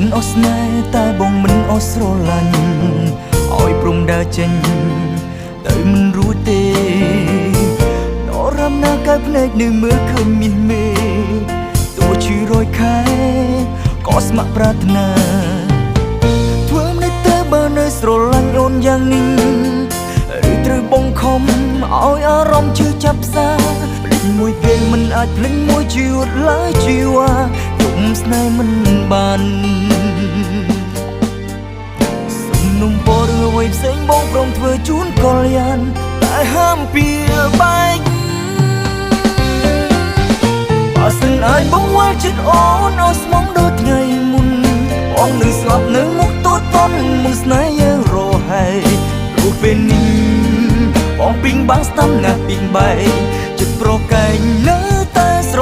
នអស់ស្នេហ៍តែបងមិនអស់ស្រឡាញ់ឲ្យព្រំដើរចេញទៅមិនរួចទេនរំណាកែភ្នែកនៅមើលឃើញមាសមេទោះឈឺរយខែក៏ស្ម័គ្រប្រាថ្នាធ្វើមិនទៅបើនៅស្រឡាញ់អូនយ៉ាងនេះឬត្រូវបងខំឲ្យអារម្មណ៍ឈឺចាប់ផ្សាភ្លេចមួយពេលមិនអាចភ្លេចមួយជីវិតឡើយជីវ៉ាយំស្នេហ៍មិនបានសំនុំពររឿងអ្វីផ្សេងបងព្រមធ្វើជូនកលយានតែហាមពីបែកបើសិនអាចបងវល់ចិត្តអូនឲ្យស្មងដូចថ្ងៃមុនបងនឹងស្លាប់នៅមុខទូចតន់មុនស្នេហ៍យើងរហែព្រោះពេលនេះបងពីងបាំងស្ដាំណាស់ពីងបែកចិត្តប្រកែងនៅតែស្រ